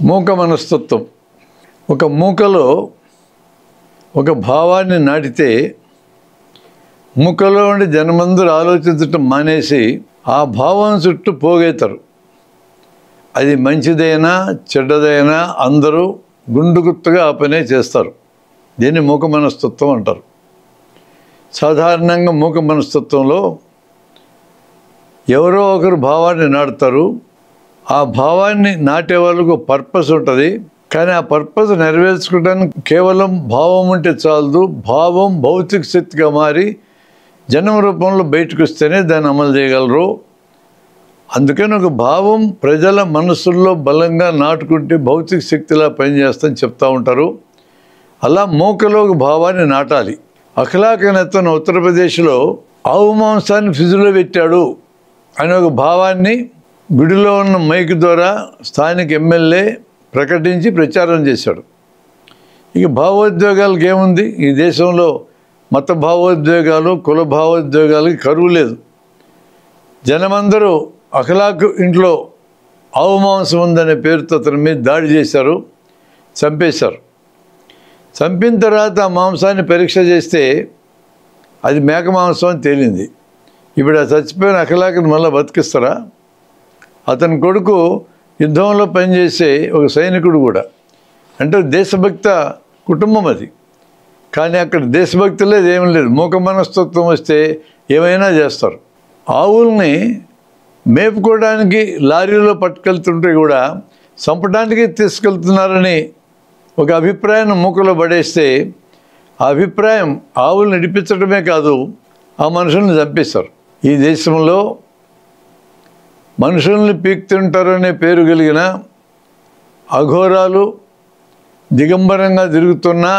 మూక మనస్తత్వం. ఒక మూకలో ఒక భావాన్ని నాటితే మూకలో ఉండి జనమందరూ ఆలోచించటం మానేసి ఆ భావం చుట్టూ పోగేతారు. అది మంచిదైనా చెడ్డదైనా అందరూ గుండుగుత్తుగా ఆ పనే చేస్తారు. దీన్ని మూక మనస్తత్వం అంటారు. సాధారణంగా మూక మనస్తత్వంలో ఎవరో ఒకరు భావాన్ని నాటుతారు. ఆ భావాన్ని నాటే వాళ్ళకు పర్పస్ ఉంటుంది. కానీ ఆ పర్పస్ నెరవేర్చుకోవడానికి కేవలం భావం ఉంటే చాలదు. భావం భౌతిక శక్తిగా మారి జనం రూపంలో బయటకు వస్తేనే దాన్ని అమలు చేయగలరు. అందుకని ఒక భావం ప్రజల మనసుల్లో బలంగా నాటుకుంటే భౌతిక శక్తిలా పనిచేస్తుందని చెప్తూ ఉంటారు. అలా మూకలో ఒక భావాన్ని నాటాలి. అఖలాక్ అనే అతను ఉత్తరప్రదేశ్లో ఆవు మాంసాన్ని ఫ్రిడ్జ్లో పెట్టాడు అనే ఒక భావాన్ని గుడిలో ఉన్న మైక్ ద్వారా స్థానిక ఎమ్మెల్యే ప్రకటించి ప్రచారం చేశాడు. ఇక భావోద్వేగాలకు ఏముంది? ఈ దేశంలో మత భావోద్వేగాలు, కుల భావోద్వేగాలకి కరువు లేదు. జనమందరూ అఖలాక్ ఇంట్లో ఆవు మాంసం ఉందనే పేరుతో అతని మీద దాడి చేశారు, చంపేశారు. చంపిన తర్వాత ఆ మాంసాన్ని పరీక్ష చేస్తే అది మేక మాంసం అని తేలింది. ఇప్పుడు ఆ చచ్చిపోయిన అఖలాక్ని మళ్ళీ బతికిస్తారా? అతని కొడుకు యుద్ధంలో పనిచేసే ఒక సైనికుడు కూడా. అంటే దేశభక్త కుటుంబం అది. కానీ అక్కడ దేశభక్తి లేదు, ఏమీ లేదు. మూక మనస్తత్వం వస్తే ఏమైనా చేస్తారు. ఆవుల్ని మేపుకోవడానికి లారీలో పట్టుకెళ్తుంటే కూడా చంపడానికి తీసుకెళ్తున్నారని ఒక అభిప్రాయాన్ని మూకలో పడేస్తే ఆ అభిప్రాయం ఆవుల్ని నడిపించడమే కాదు, ఆ మనుషుల్ని చంపేశారు. ఈ దేశంలో మనుషుల్ని పీక్తుంటారనే పేరు కలిగిన అఘోరాలు దిగంబరంగా తిరుగుతున్నా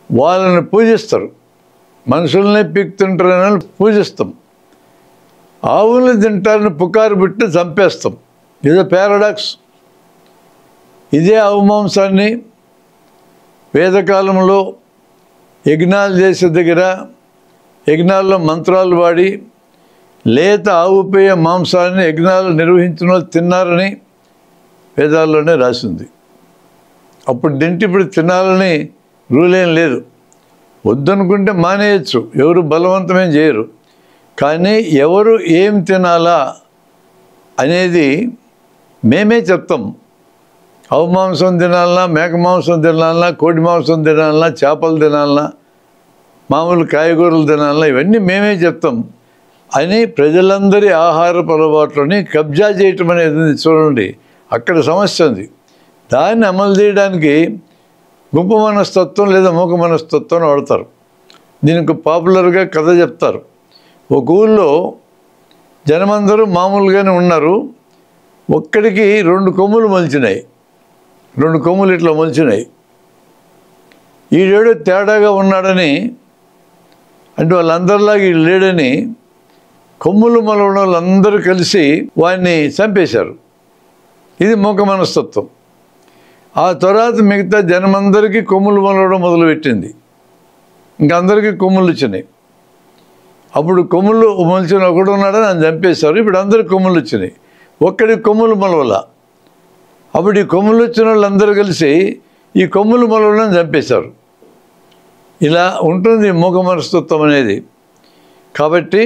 వాళ్ళని పూజిస్తారు. మనుషుల్ని పీక్తుంటారని పూజిస్తాం. ఆవుల్ని తింటారని పుకారు పెట్టి చంపేస్తాం. ఇదే పారాడాక్స్. ఇదే ఆవు మాంసాన్ని వేదకాలంలో యజ్ఞాలు చేసే దగ్గర యజ్ఞాల్లో మంత్రాలు వాడి లేత ఆవు పేయ మాంసాన్ని యజ్ఞాలు నిర్వహించిన వాళ్ళు తిన్నారని వేదాల్లోనే రాసింది. అప్పుడు తింటే ఇప్పుడు తినాలని రూల్ ఏం లేదు. వద్దనుకుంటే మానేయచ్చు, ఎవరు బలవంతమేం చేయరు. కానీ ఎవరు ఏం తినాలా అనేది మేమే చెప్తాం. ఆవు మాంసం తినాలన్నా, మేక మాంసం తినాలన్నా, కోడి మాంసం తినాలన్నా, చేపలు తినాలన్నా, మామూలు కాయగూరలు తినాలన్నా ఇవన్నీ మేమే చెప్తాం అని ప్రజలందరి ఆహారపు అలవాట్లని కబ్జా చేయటం అనేది ఉంది. చూడండి, అక్కడ సమస్య ఉంది. దాన్ని అమలు చేయడానికి గుంపు మనస్తత్వం లేదా మూక మనస్తత్వం వాడతారు. దీనికి పాపులర్గా కథ చెప్తారు. ఒక ఊళ్ళో జనమందరూ మామూలుగానే ఉన్నారు. ఒక్కడికి 2 కొమ్ములు మొలిచినాయి. 2 కొమ్ములు ఇట్లా మొలిచినాయి. ఈడేడో తేడాగా ఉన్నాడని, అంటే వాళ్ళందరిలాగా ఈ లేడని కొమ్ములు మొలవడం వాళ్ళందరూ కలిసి వాడిని చంపేశారు. ఇది మూక మనస్తత్వం. ఆ తర్వాత మిగతా జనమందరికీ కొమ్ములు మొలవడం మొదలుపెట్టింది. ఇంకందరికీ కొమ్ములు వచ్చినాయి. అప్పుడు కొమ్ములు మొలిచిన ఒకడు ఉన్నాడని ఆయన చంపేశారు. ఇప్పుడు అందరికి కొమ్ములు వచ్చినాయి. ఒక్కడికి కొమ్ములు మొలవల. అప్పుడు ఈ కొమ్ములు వచ్చిన వాళ్ళందరూ కలిసి ఈ కొమ్ములు మొలవడం చంపేశారు. ఇలా ఉంటుంది మూక మనస్తత్వం అనేది. కాబట్టి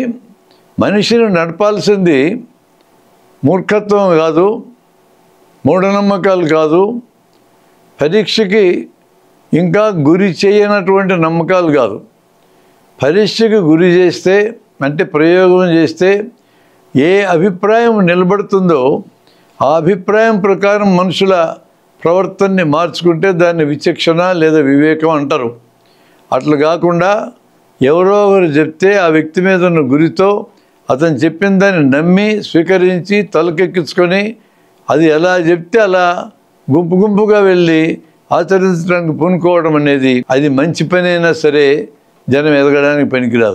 మనిషిని నడపాల్సింది మూర్ఖత్వం కాదు, మూఢనమ్మకాలు కాదు, పరీక్షకి ఇంకా గురి చేయనటువంటి నమ్మకాలు కాదు. పరీక్షకు గురి చేస్తే, అంటే ప్రయోగం చేస్తే ఏ అభిప్రాయం నిలబడుతుందో ఆ అభిప్రాయం ప్రకారం మనుషుల ప్రవర్తనని మార్చుకుంటే దాన్ని విచక్షణ లేదా వివేకం అంటారు. అట్లా కాకుండా ఎవరో ఒకరు చెప్తే ఆ వ్యక్తి మీద ఉన్న గురితో అతను చెప్పిన దాన్ని నమ్మి స్వీకరించి తలకెక్కించుకొని అది ఎలా చెప్తే అలా గుంపు గుంపుగా వెళ్ళి ఆచరించడానికి పూనుకోవడం అనేది అది మంచి పని అయినా సరే జనం ఎదగడానికి పనికిరాదు.